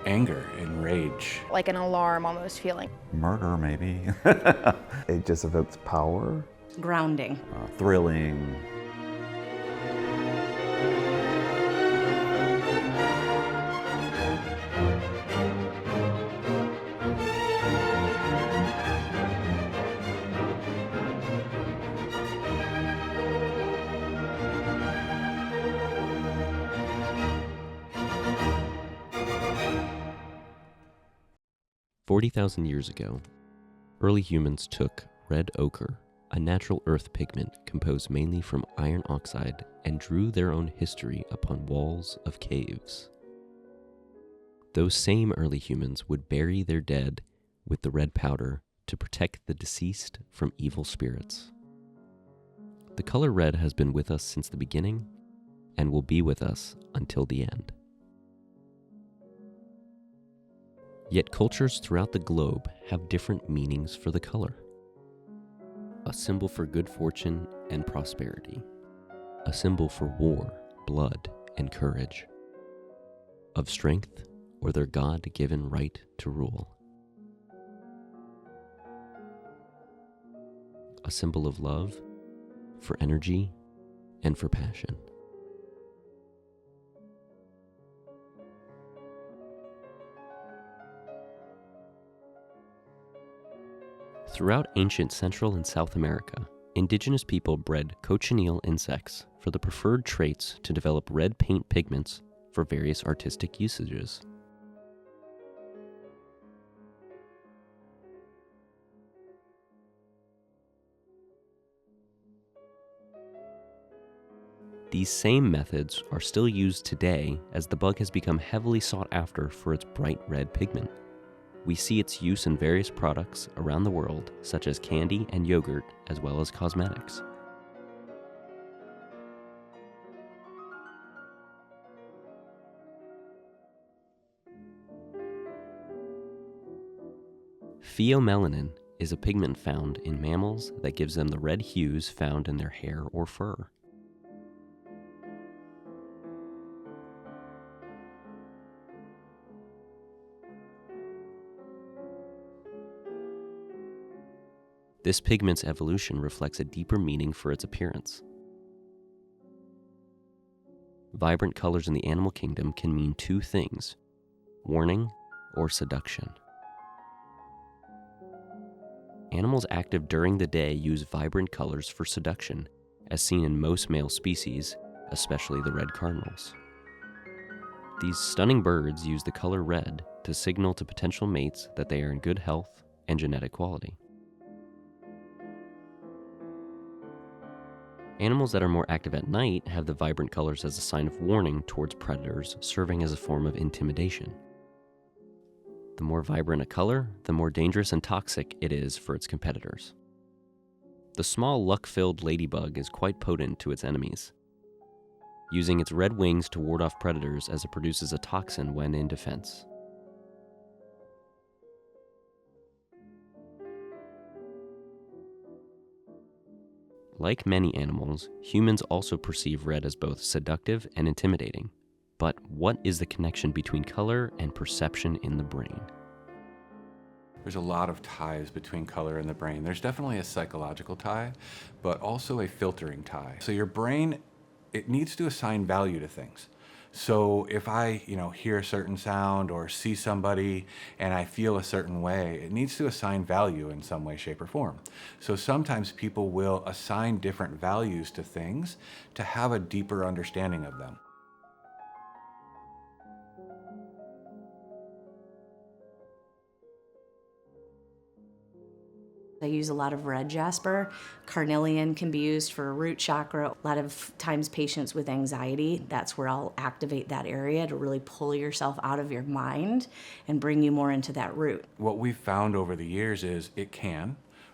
Anger and rage. Like an alarm almost feeling. Murder, maybe. It just evokes power. Grounding. Thrilling. $40,000 years ago, early humans took red ochre, a natural earth pigment composed mainly from iron oxide, and drew their own history upon walls of caves. Those same early humans would bury their dead with the red powder to protect the deceased from evil spirits. The color red has been with us since the beginning and will be with us until the end. Yet cultures throughout the globe have different meanings for the color. A symbol for good fortune and prosperity. A symbol for war, blood, and courage. Of strength or their God-given right to rule. A symbol of love, for energy, and for passion. Throughout ancient Central and South America, indigenous people bred cochineal insects for the preferred traits to develop red paint pigments for various artistic usages. These same methods are still used today as the bug has become heavily sought after for its bright red pigment. We see its use in various products around the world, such as candy and yogurt, as well as cosmetics. Pheomelanin is a pigment found in mammals that gives them the red hues found in their hair or fur. This pigment's evolution reflects a deeper meaning for its appearance. Vibrant colors in the animal kingdom can mean two things: warning or seduction. Animals active during the day use vibrant colors for seduction, as seen in most male species, especially the red cardinals. These stunning birds use the color red to signal to potential mates that they are in good health and genetic quality. Animals that are more active at night have the vibrant colors as a sign of warning towards predators, serving as a form of intimidation. The more vibrant a color, the more dangerous and toxic it is for its competitors. The small luck-filled ladybug is quite potent to its enemies, using its red wings to ward off predators as it produces a toxin when in defense. Like many animals, humans also perceive red as both seductive and intimidating. But what is the connection between color and perception in the brain? There's a lot of ties between color and the brain. There's definitely a psychological tie, but also a filtering tie. So your brain, it needs to assign value to things. So if I, hear a certain sound or see somebody and I feel a certain way, it needs to assign value in some way, shape, or form. So sometimes people will assign different values to things to have a deeper understanding of them. I use a lot of red jasper. Carnelian can be used for root chakra. A lot of times patients with anxiety, that's where I'll activate that area to really pull yourself out of your mind and bring you more into that root. What we've found over the years is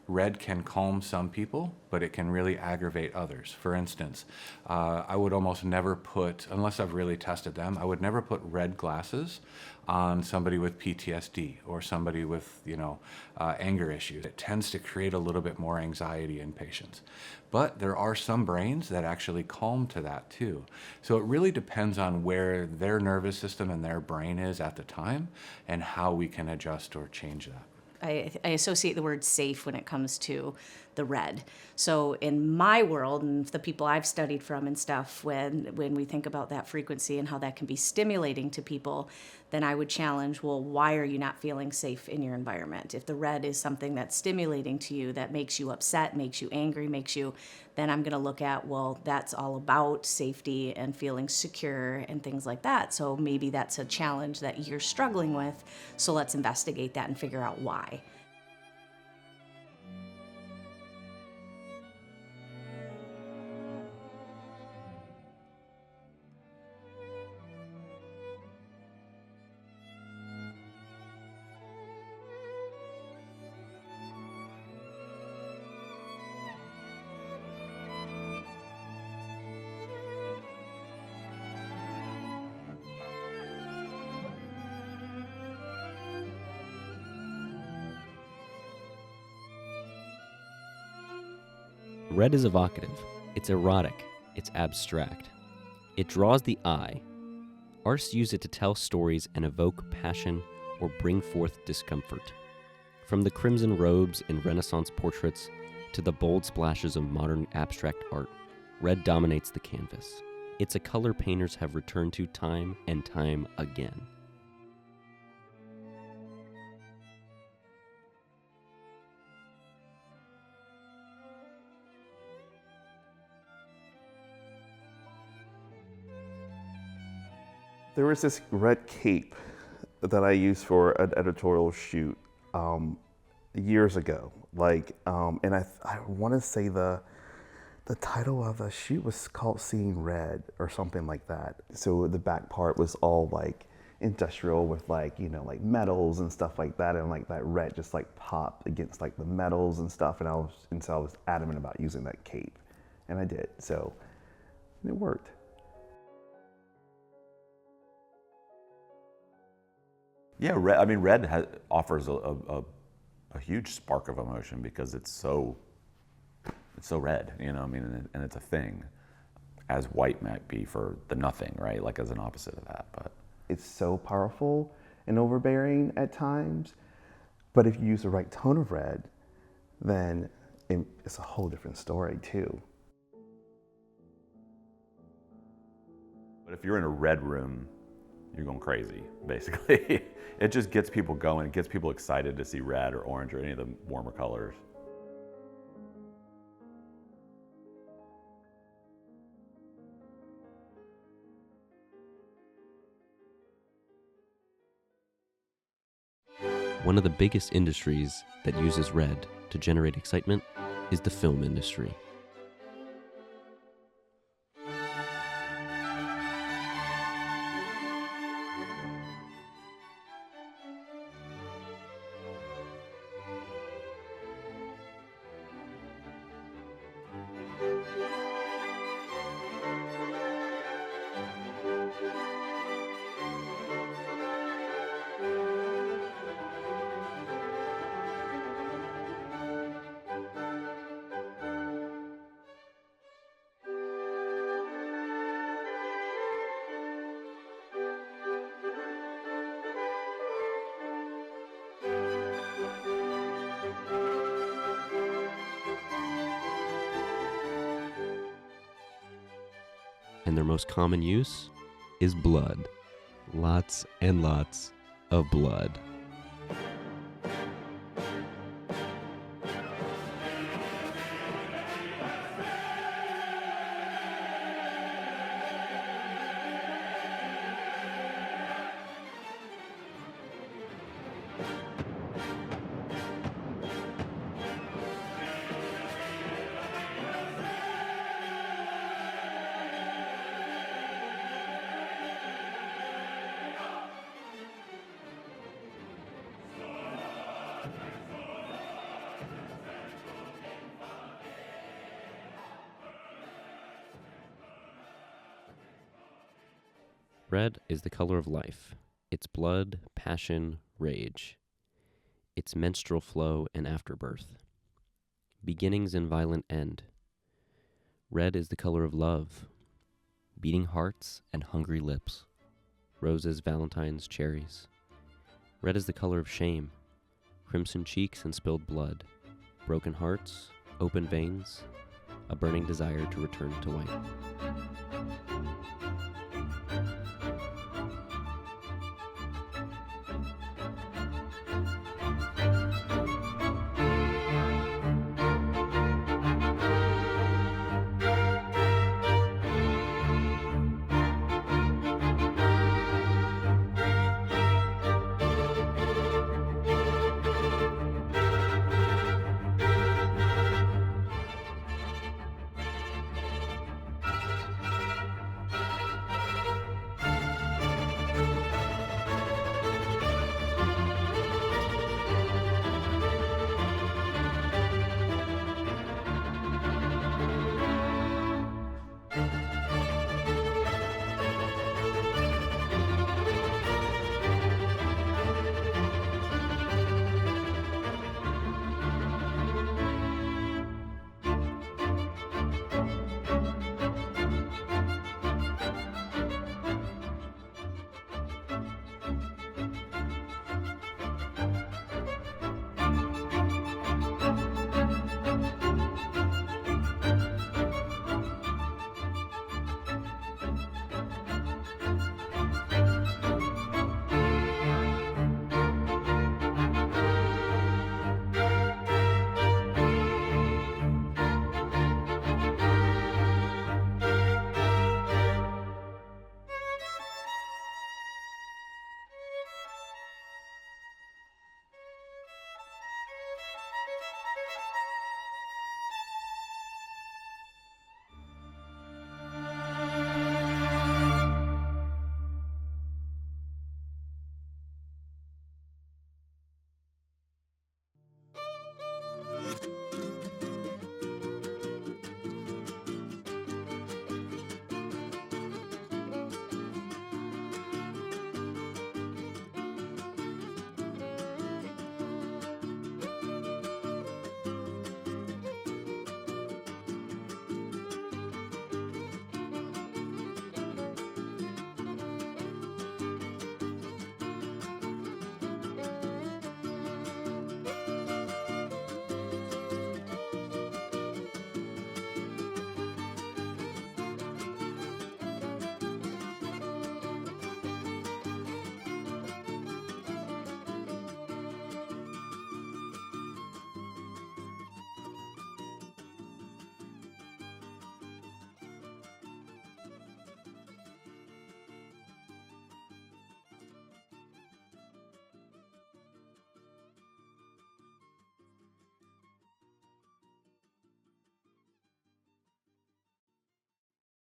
red can calm some people, but it can really aggravate others. For instance, I would almost never put, unless I've really tested them, I would never put red glasses on somebody with PTSD or somebody with, anger issues. It tends to create a little bit more anxiety in patients. But there are some brains that actually calm to that too. So it really depends on where their nervous system and their brain is at the time and how we can adjust or change that. I associate the word safe when it comes to the red. So in my world and the people I've studied from and stuff, when we think about that frequency and how that can be stimulating to people, then I would challenge, well, why are you not feeling safe in your environment? If the red is something that's stimulating to you, that makes you upset, makes you angry, then I'm going to look at, well, that's all about safety and feeling secure and things like that. So maybe that's a challenge that you're struggling with. So let's investigate that and figure out why. Red is evocative, it's erotic, it's abstract. It draws the eye. Artists use it to tell stories and evoke passion or bring forth discomfort. From the crimson robes in Renaissance portraits to the bold splashes of modern abstract art, red dominates the canvas. It's a color painters have returned to time and time again. There was this red cape that I used for an editorial shoot years ago. And I want to say the title of the shoot was called Seeing Red or something like that. So the back part was all like industrial with like metals and stuff like that, and like that red just like popped against like the metals and stuff. And so I was adamant about using that cape, and I did. So it worked. Yeah, red offers a huge spark of emotion because it's so red, and it's a thing, as white might be for the nothing, right? Like as an opposite of that, but it's so powerful and overbearing at times. But if you use the right tone of red, then it's a whole different story too. But if you're in a red room, you're going crazy, basically. It just gets people going. It gets people excited to see red or orange or any of the warmer colors. One of the biggest industries that uses red to generate excitement is the film industry. And their most common use is blood. Lots and lots of blood. Red is the color of life. Its blood, passion, rage. Its menstrual flow and afterbirth. Beginnings and violent end. Red is the color of love. Beating hearts and hungry lips. Roses, valentines, cherries. Red is the color of shame. Crimson cheeks and spilled blood. Broken hearts, open veins, a burning desire to return to white.